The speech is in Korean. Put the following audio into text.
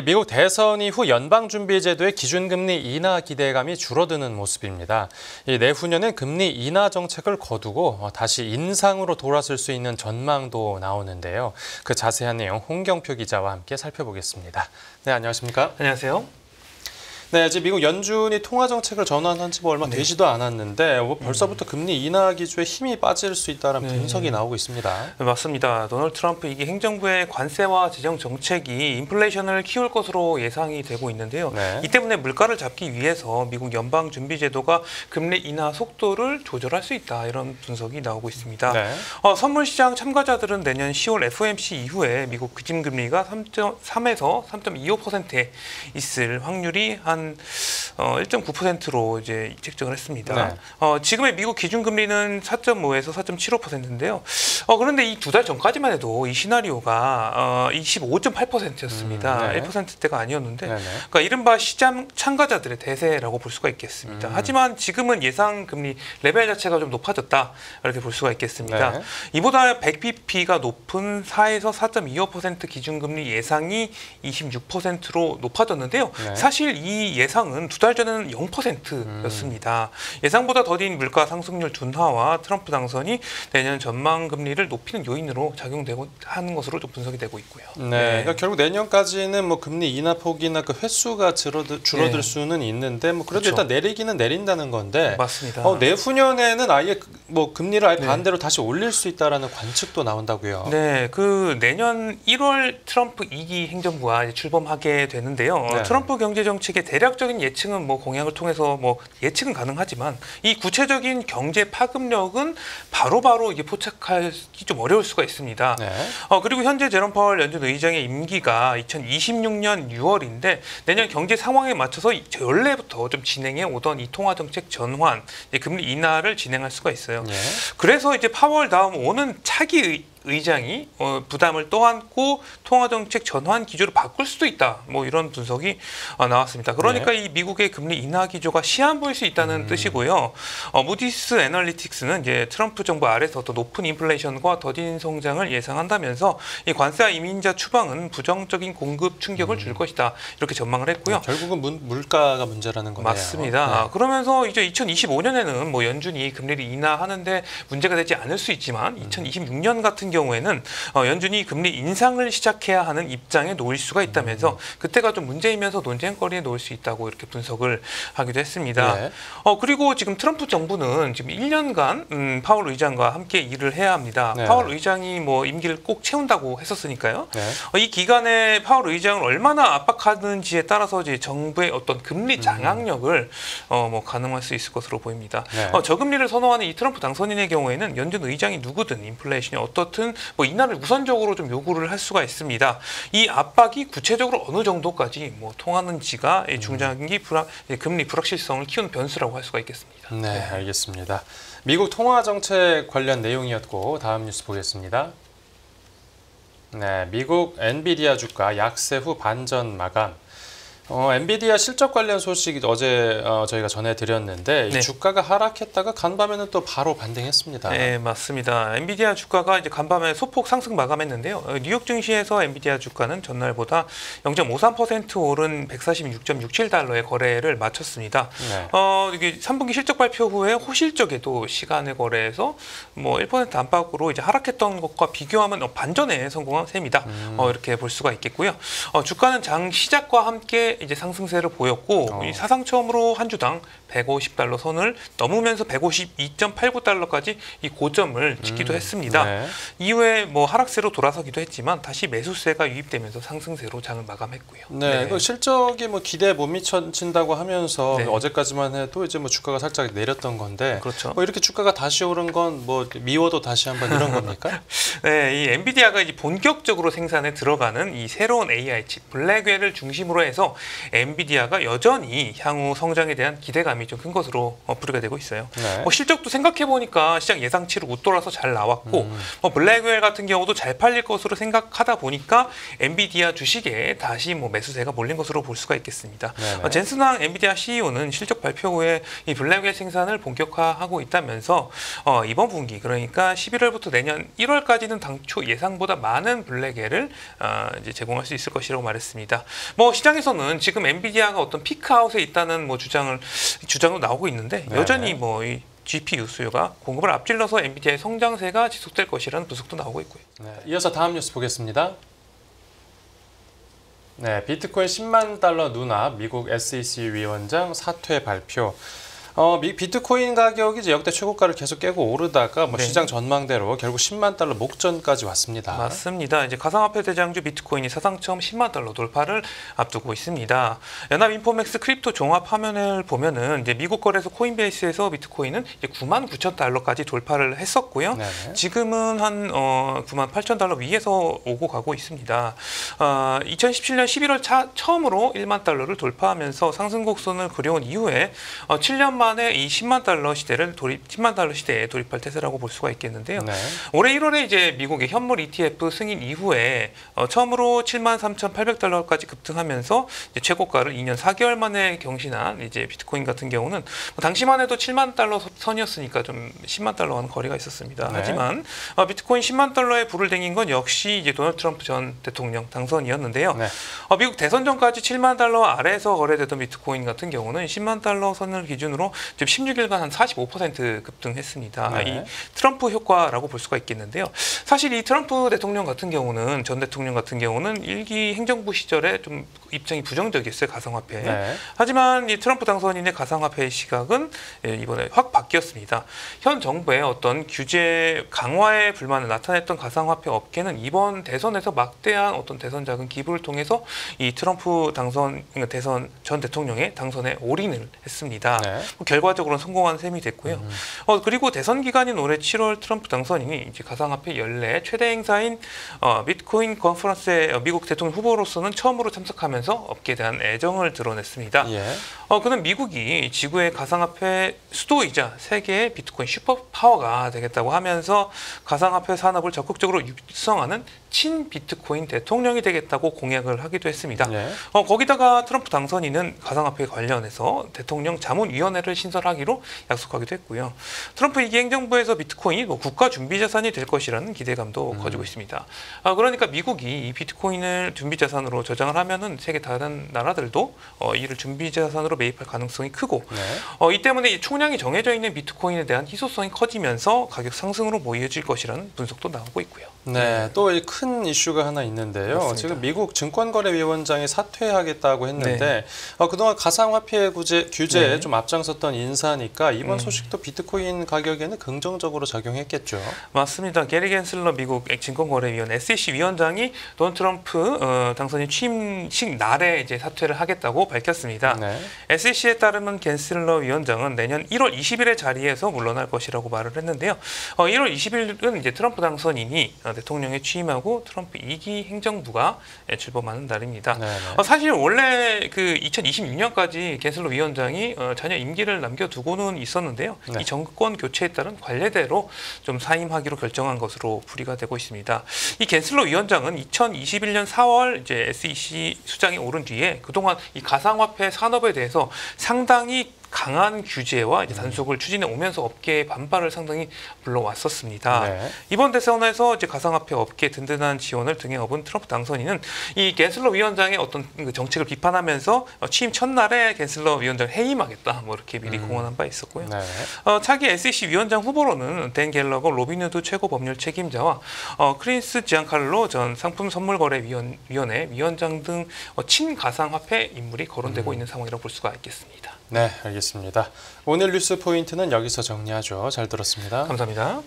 미국 대선 이후 연방준비제도의 기준금리 인하 기대감이 줄어드는 모습입니다. 내후년엔 금리 인하 정책을 거두고 다시 인상으로 돌아설 수 있는 전망도 나오는데요. 그 자세한 내용 홍경표 기자와 함께 살펴보겠습니다. 네, 안녕하십니까? 안녕하세요. 네, 이제 미국 연준이 통화 정책을 전환한 지 얼마 되지도 않았는데 벌써부터 금리 인하 기조에 힘이 빠질 수 있다는 분석이 나오고 있습니다. 네, 맞습니다. 도널드 트럼프 이게 행정부의 관세와 재정 정책이 인플레이션을 키울 것으로 예상이 되고 있는데요. 이 때문에 물가를 잡기 위해서 미국 연방준비제도가 금리 인하 속도를 조절할 수 있다, 이런 분석이 나오고 있습니다. 선물시장 참가자들은 내년 10월 FOMC 이후에 미국 기준금리가 3.3에서 3.25%에 있을 확률이 한 1.9%로 이제 책정을 했습니다. 지금의 미국 기준금리는 4.5에서 4.75%인데요. 그런데 이 두 달 전까지만 해도 이 시나리오가 25.8%였습니다. 1%대가 아니었는데, 그러니까 이른바 시장 참가자들의 대세라고 볼 수가 있겠습니다. 하지만 지금은 예상 금리 레벨 자체가 좀 높아졌다, 이렇게 볼 수가 있겠습니다. 이보다 100bp가 높은 4에서 4.25% 기준금리 예상이 26%로 높아졌는데요. 사실 이 예상은 두 달 전에는 0%였습니다. 예상보다 더딘 물가 상승률 둔화와 트럼프 당선이 내년 전망 금리를 높이는 요인으로 작용되고 하는 것으로 좀 분석이 되고 있고요. 그러니까 결국 내년까지는 뭐 금리 인하 폭이나 그 횟수가 줄어들 수는 있는데 그래도 일단 내리기는 내린다는 건데. 맞습니다. 내후년에는 아예 금리를 아예 반대로 다시 올릴 수 있다라는 관측도 나온다고요. 그 내년 1월 트럼프 2기 행정부가 출범하게 되는데요. 트럼프 경제 정책의 대략적인 예측은 공약을 통해서 예측은 가능하지만 이 구체적인 경제 파급력은 바로바로 이게 포착하기 좀 어려울 수가 있습니다. 그리고 현재 제롬 파월 연준 의장의 임기가 2026년 6월인데 내년 경제 상황에 맞춰서 연례부터 좀 진행해 오던 이 통화 정책 전환, 금리 인하를 진행할 수가 있어요. 그래서 이제 파월 다음 오는 차기 의장이 부담을 떠안고 통화정책 전환 기조를 바꿀 수도 있다, 이런 분석이 나왔습니다. 그러니까 이 미국의 금리 인하 기조가 시한부일 수 있다는 뜻이고요. 무디스 애널리틱스는 이제 트럼프 정부 아래서 더 높은 인플레이션과 더딘 성장을 예상한다면서 이 관세와 이민자 추방은 부정적인 공급 충격을 줄 것이다, 이렇게 전망을 했고요. 결국은 물가가 문제라는 거네요. 맞습니다. 그러면서 이제 2025년에는 연준이 금리를 인하하는데 문제가 되지 않을 수 있지만 2026년 같은 경우에는 연준이 금리 인상을 시작해야 하는 입장에 놓일 수가 있다면서 그때가 좀 문제이면서 논쟁거리에 놓일 수 있다고 이렇게 분석을 하기도 했습니다. 그리고 지금 트럼프 정부는 지금 1년간 파월 의장과 함께 일을 해야 합니다. 파월 의장이 임기를 꼭 채운다고 했었으니까요. 이 기간에 파월 의장을 얼마나 압박하는지에 따라서 이제 정부의 어떤 금리 장악력을 가늠할 수 있을 것으로 보입니다. 저금리를 선호하는 이 트럼프 당선인의 경우에는 연준 의장이 누구든 인플레이션이 어떻든 인하를 우선적으로 좀 요구를 할 수가 있습니다. 이 압박이 구체적으로 어느 정도까지 통하는지가 중장기 금리 불확실성을 키우는 변수라고 할 수가 있겠습니다. 네, 알겠습니다. 미국 통화 정책 관련 내용이었고 다음 뉴스 보겠습니다. 미국 엔비디아 주가 약세 후 반전 마감. 엔비디아 실적 관련 소식 어제 저희가 전해드렸는데 이 주가가 하락했다가 간밤에는 또 바로 반등했습니다. 네, 맞습니다. 엔비디아 주가가 이제 간밤에 소폭 상승 마감했는데요. 뉴욕 증시에서 엔비디아 주가는 전날보다 0.53% 오른 146.67달러의 거래를 마쳤습니다. 이게 3분기 실적 발표 후에 호실적에도 시간을 거래해서 1% 안팎으로 이제 하락했던 것과 비교하면 반전에 성공한 셈이다. 이렇게 볼 수가 있겠고요. 주가는 장 시작과 함께 이제 상승세를 보였고 사상 처음으로 한 주당 150달러 선을 넘으면서 152.89달러까지 이 고점을 찍기도 했습니다. 이후에 하락세로 돌아서기도 했지만 다시 매수세가 유입되면서 상승세로 장을 마감했고요. 그 실적이 기대에 못 미친다고 하면서 어제까지만 해도 이제 주가가 살짝 내렸던 건데 이렇게 주가가 다시 오른 건 미워도 다시 한번 이런 겁니까? 이 엔비디아가 이제 본격적으로 생산에 들어가는 이 새로운 AI 칩 블랙웰을 중심으로 해서 엔비디아가 여전히 향후 성장에 대한 기대감이 좀 큰 것으로 분류가 되고 있어요. 네. 실적도 생각해 보니까 시장 예상치를 웃돌아서 잘 나왔고 블랙웰 같은 경우도 잘 팔릴 것으로 생각하다 보니까 엔비디아 주식에 다시 매수세가 몰린 것으로 볼 수가 있겠습니다. 젠슨 황 엔비디아 CEO는 실적 발표 후에 이 블랙웰 생산을 본격화하고 있다면서 이번 분기 그러니까 11월부터 내년 1월까지는 당초 예상보다 많은 블랙웰을 이제 제공할 수 있을 것이라고 말했습니다. 시장에서는 지금 엔비디아가 어떤 피크아웃에 있다는 주장도 나오고 있는데 여전히 이 GPU 수요가 공급을 앞질러서 엔비디아의 성장세가 지속될 것이라는 분석도 나오고 있고요. 네, 이어서 다음 뉴스 보겠습니다. 네, 비트코인 10만 달러 눈앞 미국 SEC 위원장 사퇴 발표. 비트코인 가격이 이제 역대 최고가를 계속 깨고 오르다가 시장 전망대로 결국 10만 달러 목전까지 왔습니다. 맞습니다. 이제 가상화폐 대장주 비트코인이 사상 처음 10만 달러 돌파를 앞두고 있습니다. 연합인포맥스 크립토 종합 화면을 보면은 이제 미국 거래소 코인베이스에서 비트코인은 이제 9만 9천 달러까지 돌파를 했었고요. 네네. 지금은 한 9만 8천 달러 위에서 오고 가고 있습니다. 2017년 11월 처음으로 1만 달러를 돌파하면서 상승 곡선을 그려온 이후에 7년 만에 이 10만 달러 시대에 돌입할 태세라고 볼 수가 있겠는데요. 네. 올해 1월에 이제 미국의 현물 ETF 승인 이후에 처음으로 7만 3,800달러까지 급등하면서 이제 최고가를 2년 4개월 만에 경신한 이제 비트코인 같은 경우는 당시만 해도 7만 달러 선이었으니까 좀 10만 달러와는 거리가 있었습니다. 네. 하지만 비트코인 10만 달러에 불을 댕긴 건 역시 이제 도널드 트럼프 전 대통령 당선이었는데요. 네. 미국 대선 전까지 7만 달러 아래에서 거래되던 비트코인 같은 경우는 10만 달러 선을 기준으로 지금 16일간 한 45% 급등했습니다. 네. 이 트럼프 효과라고 볼 수가 있겠는데요. 사실 이 트럼프 대통령 같은 경우는 전 대통령 같은 경우는 일기 행정부 시절에 좀 입장이 부정적이었어요. 가상화폐. 네. 하지만 이 트럼프 당선인의 가상화폐의 시각은 이번에 확 바뀌었습니다. 현 정부의 어떤 규제 강화에 불만을 나타냈던 가상화폐 업계는 이번 대선에서 막대한 어떤 대선 자금 기부를 통해서 이 트럼프 대선 전 대통령의 당선에 올인을 했습니다. 네. 결과적으로는 성공한 셈이 됐고요. 그리고 대선 기간인 올해 7월 트럼프 당선인이 이제 가상화폐 연례 최대 행사인 비트코인 컨퍼런스에 미국 대통령 후보로서는 처음으로 참석하면서 업계에 대한 애정을 드러냈습니다. 예. 그는 미국이 지구의 가상화폐 수도이자 세계의 비트코인 슈퍼파워가 되겠다고 하면서 가상화폐 산업을 적극적으로 육성하는 친비트코인 대통령이 되겠다고 공약을 하기도 했습니다. 네. 거기다가 트럼프 당선인은 가상화폐 관련해서 대통령 자문위원회를 신설하기로 약속하기도 했고요. 트럼프 2기 행정부에서 비트코인이 국가 준비자산이 될 것이라는 기대감도 커지고 있습니다. 그러니까 미국이 이 비트코인을 준비자산으로 저장을 하면은 세계 다른 나라들도 이를 준비자산으로 매입할 가능성이 크고 네. 이 때문에 이 총량이 정해져 있는 비트코인에 대한 희소성이 커지면서 가격 상승으로 이어질 것이라는 분석도 나오고 있고요. 네, 또 큰 이슈가 하나 있는데요. 맞습니다. 지금 미국 증권거래위원장이 사퇴하겠다고 했는데 네. 그동안 가상화폐 규제에 네. 좀 앞장섰던 인사니까 이번 소식도 비트코인 가격에는 긍정적으로 작용했겠죠. 맞습니다. 게리 겐슬러 미국 증권거래위원 SEC 위원장이 도널드 트럼프 당선인 취임식 날에 이제 사퇴를 하겠다고 밝혔습니다. 네. SEC에 따르면 겐슬러 위원장은 내년 1월 20일의 자리에서 물러날 것이라고 말을 했는데요. 1월 20일은 이제 트럼프 당선인이 대통령에 취임하고 트럼프 2기 행정부가 출범하는 날입니다. 사실 원래 그 2026년까지 겐슬러 위원장이 잔여 임기를 남겨두고는 있었는데요. 네. 이 정권 교체에 따른 관례대로 좀 사임하기로 결정한 것으로 풀이가 되고 있습니다. 이 겐슬러 위원장은 2021년 4월 이제 SEC 수장에 오른 뒤에 그동안 이 가상화폐 산업에 대해서 상당히 강한 규제와 이제 단속을 추진해 오면서 업계의 반발을 상당히 불러왔었습니다. 네. 이번 대선에서 이제 가상화폐 업계 든든한 지원을 등에 업은 트럼프 당선인은 이 겐슬러 위원장의 어떤 정책을 비판하면서 취임 첫날에 겐슬러 위원장 해임하겠다 이렇게 미리 공언한 바 있었고요. 네. 차기 SEC 위원장 후보로는 댄 갤러거 로빈후드 최고 법률 책임자와 크리스 지안칼로 전 상품선물거래위원회 위원장 등 친가상화폐 인물이 거론되고 있는 상황이라고 볼 수가 있겠습니다. 네, 알겠습니다. 오늘 뉴스 포인트는 여기서 정리하죠. 잘 들었습니다. 감사합니다.